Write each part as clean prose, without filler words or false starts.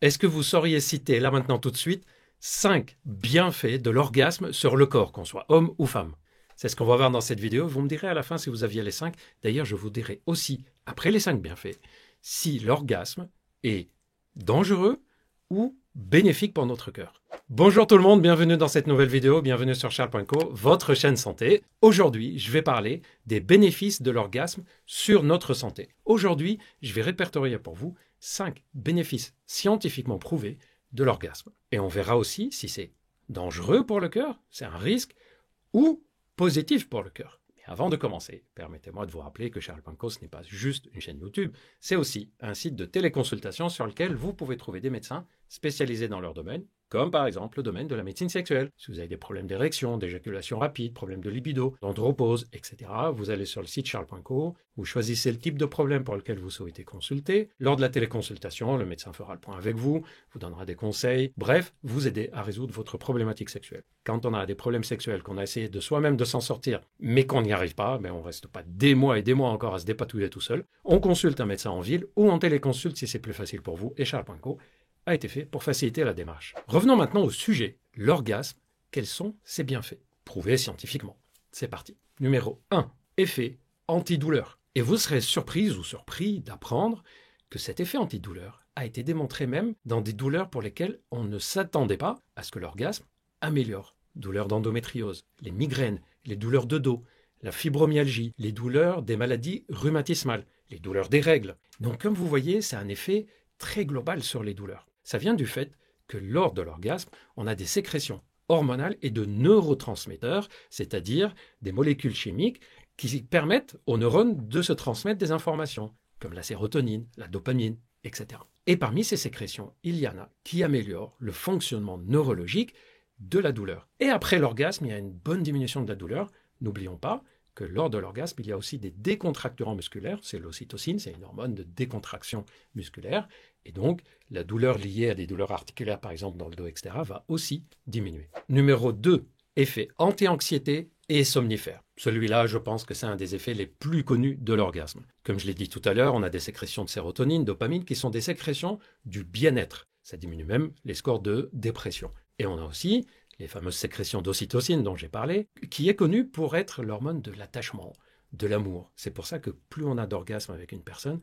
Est-ce que vous sauriez citer, là maintenant tout de suite, 5 bienfaits de l'orgasme sur le corps, qu'on soit homme ou femme? C'est ce qu'on va voir dans cette vidéo. Vous me direz à la fin si vous aviez les 5. D'ailleurs, je vous dirai aussi, après les 5 bienfaits, si l'orgasme est dangereux ou bénéfique pour notre cœur. Bonjour tout le monde, bienvenue dans cette nouvelle vidéo, bienvenue sur Charles.co, votre chaîne santé. Aujourd'hui, je vais parler des bénéfices de l'orgasme sur notre santé. Aujourd'hui, je vais répertorier pour vous 5 bénéfices scientifiquement prouvés de l'orgasme. Et on verra aussi si c'est dangereux pour le cœur, c'est un risque, ou positif pour le cœur. Mais avant de commencer, permettez-moi de vous rappeler que Charles.co, ce n'est pas juste une chaîne YouTube, c'est aussi un site de téléconsultation sur lequel vous pouvez trouver des médecins spécialisés dans leur domaine, comme par exemple le domaine de la médecine sexuelle. Si vous avez des problèmes d'érection, d'éjaculation rapide, problèmes de libido, d'andropause, etc., vous allez sur le site Charles.co, vous choisissez le type de problème pour lequel vous souhaitez consulter. Lors de la téléconsultation, le médecin fera le point avec vous donnera des conseils, bref, vous aider à résoudre votre problématique sexuelle. Quand on a des problèmes sexuels, qu'on a essayé de soi-même de s'en sortir, mais qu'on n'y arrive pas, on ne reste pas des mois et des mois encore à se dépatouiller tout seul, on consulte un médecin en ville ou on téléconsulte si c'est plus facile pour vous, et Charles.co a été fait pour faciliter la démarche. Revenons maintenant au sujet, l'orgasme. Quels sont ses bienfaits? Prouvés scientifiquement. C'est parti. Numéro 1. Effet antidouleur. Et vous serez surprise ou surpris d'apprendre que cet effet antidouleur a été démontré même dans des douleurs pour lesquelles on ne s'attendait pas à ce que l'orgasme améliore. Douleurs d'endométriose, les migraines, les douleurs de dos, la fibromyalgie, les douleurs des maladies rhumatismales, les douleurs des règles. Donc comme vous voyez, c'est un effet très global sur les douleurs. Ça vient du fait que lors de l'orgasme, on a des sécrétions hormonales et de neurotransmetteurs, c'est-à-dire des molécules chimiques qui permettent aux neurones de se transmettre des informations, comme la sérotonine, la dopamine, etc. Et parmi ces sécrétions, il y en a qui améliorent le fonctionnement neurologique de la douleur. Et après l'orgasme, il y a une bonne diminution de la douleur. N'oublions pas que lors de l'orgasme, il y a aussi des décontracturants musculaires, c'est l'ocytocine, c'est une hormone de décontraction musculaire, et donc la douleur liée à des douleurs articulaires, par exemple dans le dos, etc., va aussi diminuer. Numéro 2, effet anti-anxiété et somnifère. Celui-là, je pense que c'est un des effets les plus connus de l'orgasme. Comme je l'ai dit tout à l'heure, on a des sécrétions de sérotonine, dopamine, qui sont des sécrétions du bien-être. Ça diminue même les scores de dépression. Et on a aussi les fameuses sécrétions d'ocytocine dont j'ai parlé, qui est connue pour être l'hormone de l'attachement, de l'amour. C'est pour ça que plus on a d'orgasme avec une personne,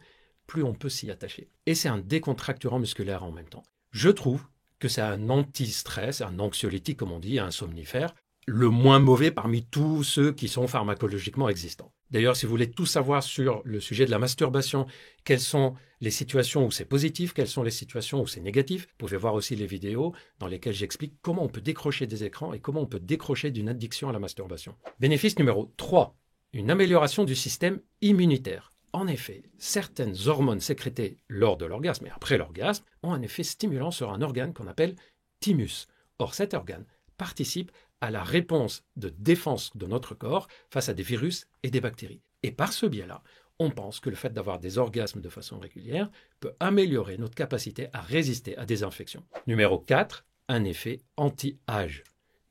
plus on peut s'y attacher. Et c'est un décontracturant musculaire en même temps. Je trouve que c'est un anti-stress, un anxiolytique comme on dit, un somnifère, le moins mauvais parmi tous ceux qui sont pharmacologiquement existants. D'ailleurs, si vous voulez tout savoir sur le sujet de la masturbation, quelles sont les situations où c'est positif, quelles sont les situations où c'est négatif, vous pouvez voir aussi les vidéos dans lesquelles j'explique comment on peut décrocher des écrans et comment on peut décrocher d'une addiction à la masturbation. Bénéfice numéro 3, une amélioration du système immunitaire. En effet, certaines hormones sécrétées lors de l'orgasme et après l'orgasme ont un effet stimulant sur un organe qu'on appelle thymus. Or, cet organe participe à la réponse de défense de notre corps face à des virus et des bactéries. Et par ce biais-là, on pense que le fait d'avoir des orgasmes de façon régulière peut améliorer notre capacité à résister à des infections. Numéro 4, un effet anti-âge.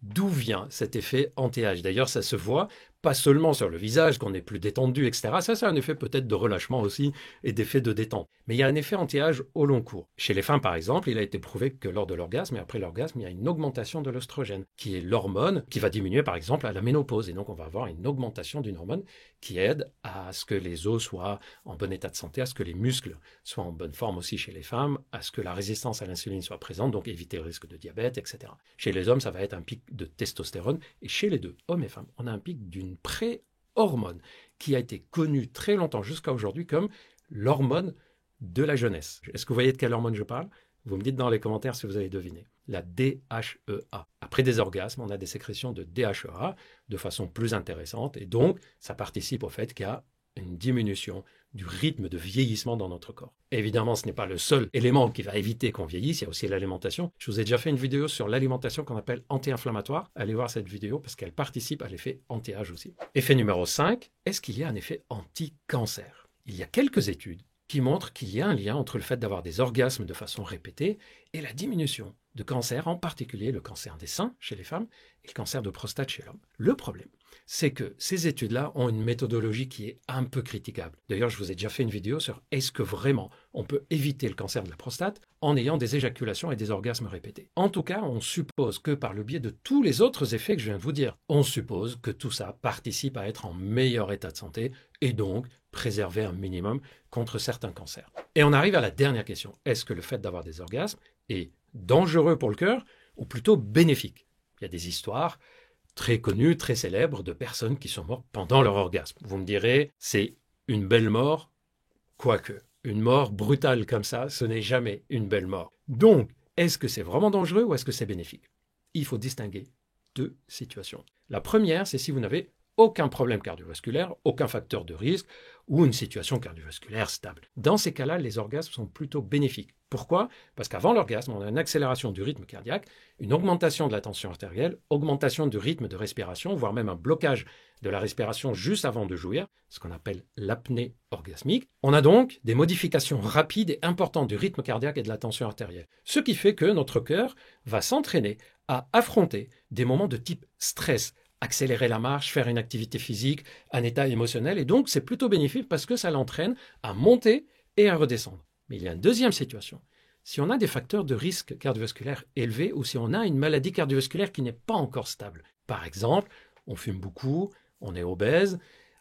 D'où vient cet effet anti-âge? D'ailleurs, ça se voit pas seulement sur le visage, qu'on est plus détendu, etc. Ça, c'est un effet peut-être de relâchement aussi et d'effet de détente. Mais il y a un effet anti-âge au long cours. Chez les femmes, par exemple, il a été prouvé que lors de l'orgasme et après l'orgasme, il y a une augmentation de l'œstrogène, qui est l'hormone qui va diminuer, par exemple, à la ménopause. Et donc, on va avoir une augmentation d'une hormone qui aide à ce que les os soient en bon état de santé, à ce que les muscles soient en bonne forme aussi chez les femmes, à ce que la résistance à l'insuline soit présente, donc éviter le risque de diabète, etc. Chez les hommes, ça va être un pic de testostérone. Et chez les deux, hommes et femmes, on a un pic d'une pré-hormone qui a été connue très longtemps jusqu'à aujourd'hui comme l'hormone de la jeunesse. Est-ce que vous voyez de quelle hormone je parle? Vous me dites dans les commentaires si vous avez deviné. La DHEA. Après des orgasmes, on a des sécrétions de DHEA de façon plus intéressante et donc ça participe au fait qu'il y a une diminution du rythme de vieillissement dans notre corps. Évidemment, ce n'est pas le seul élément qui va éviter qu'on vieillisse, il y a aussi l'alimentation. Je vous ai déjà fait une vidéo sur l'alimentation qu'on appelle anti-inflammatoire. Allez voir cette vidéo parce qu'elle participe à l'effet anti-âge aussi. Effet numéro 5, est-ce qu'il y a un effet anti-cancer? Il y a quelques études qui montrent qu'il y a un lien entre le fait d'avoir des orgasmes de façon répétée et la diminution de cancer, en particulier le cancer des seins chez les femmes et le cancer de prostate chez l'homme. Le problème, c'est que ces études-là ont une méthodologie qui est un peu critiquable. D'ailleurs, je vous ai déjà fait une vidéo sur est-ce que vraiment on peut éviter le cancer de la prostate en ayant des éjaculations et des orgasmes répétés. En tout cas, on suppose que par le biais de tous les autres effets que je viens de vous dire, on suppose que tout ça participe à être en meilleur état de santé et donc préserver un minimum contre certains cancers. Et on arrive à la dernière question. Est-ce que le fait d'avoir des orgasmes est dangereux pour le cœur ou plutôt bénéfique? Il y a des histoires très connues, très célèbres de personnes qui sont mortes pendant leur orgasme. Vous me direz, c'est une belle mort, quoique. Une mort brutale comme ça, ce n'est jamais une belle mort. Donc, est-ce que c'est vraiment dangereux ou est-ce que c'est bénéfique? Il faut distinguer deux situations. La première, c'est si vous n'avez aucun problème cardiovasculaire, aucun facteur de risque ou une situation cardiovasculaire stable. Dans ces cas-là, les orgasmes sont plutôt bénéfiques. Pourquoi? Parce qu'avant l'orgasme, on a une accélération du rythme cardiaque, une augmentation de la tension artérielle, augmentation du rythme de respiration, voire même un blocage de la respiration juste avant de jouir, ce qu'on appelle l'apnée orgasmique. On a donc des modifications rapides et importantes du rythme cardiaque et de la tension artérielle. Ce qui fait que notre cœur va s'entraîner à affronter des moments de type stress, accélérer la marche, faire une activité physique, un état émotionnel. Et donc, c'est plutôt bénéfique parce que ça l'entraîne à monter et à redescendre. Mais il y a une deuxième situation. Si on a des facteurs de risque cardiovasculaire élevés ou si on a une maladie cardiovasculaire qui n'est pas encore stable. Par exemple, on fume beaucoup, on est obèse,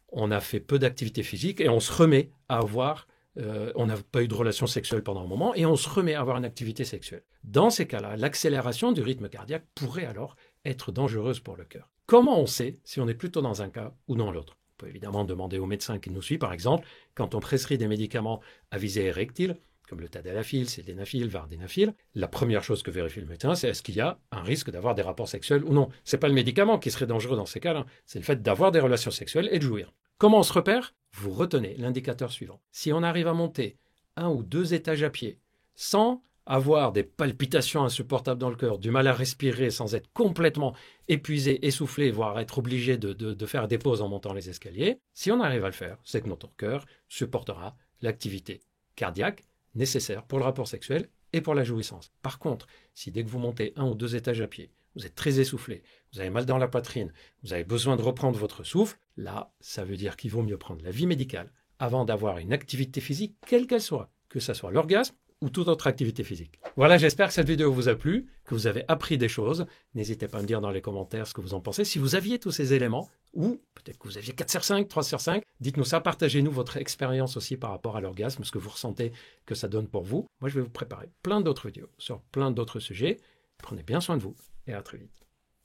on a fait peu d'activité physique et on se remet à avoir, on n'a pas eu de relation sexuelle pendant un moment et on se remet à avoir une activité sexuelle. Dans ces cas-là, l'accélération du rythme cardiaque pourrait alors être dangereuse pour le cœur. Comment on sait si on est plutôt dans un cas ou dans l'autre? On peut évidemment demander au médecin qui nous suit, par exemple, quand on prescrit des médicaments à visée érectile, comme le tadalafil, sildenafil, vardenafil, la première chose que vérifie le médecin, c'est est-ce qu'il y a un risque d'avoir des rapports sexuels ou non. Ce n'est pas le médicament qui serait dangereux dans ces cas-là, c'est le fait d'avoir des relations sexuelles et de jouir. Comment on se repère? Vous retenez l'indicateur suivant. Si on arrive à monter 1 ou 2 étages à pied sans avoir des palpitations insupportables dans le cœur, du mal à respirer sans être complètement épuisé, essoufflé, voire être obligé de faire des pauses en montant les escaliers, si on arrive à le faire, c'est que notre cœur supportera l'activité cardiaque nécessaire pour le rapport sexuel et pour la jouissance. Par contre, si dès que vous montez 1 ou 2 étages à pied, vous êtes très essoufflé, vous avez mal dans la poitrine, vous avez besoin de reprendre votre souffle, là, ça veut dire qu'il vaut mieux prendre l'avis médical avant d'avoir une activité physique, quelle qu'elle soit, que ce soit l'orgasme ou toute autre activité physique. Voilà, j'espère que cette vidéo vous a plu, que vous avez appris des choses. N'hésitez pas à me dire dans les commentaires ce que vous en pensez. Si vous aviez tous ces éléments, ou peut-être que vous aviez 4 sur 5, 3 sur 5, dites-nous ça, partagez-nous votre expérience aussi par rapport à l'orgasme, ce que vous ressentez que ça donne pour vous. Moi, je vais vous préparer plein d'autres vidéos sur plein d'autres sujets. Prenez bien soin de vous et à très vite.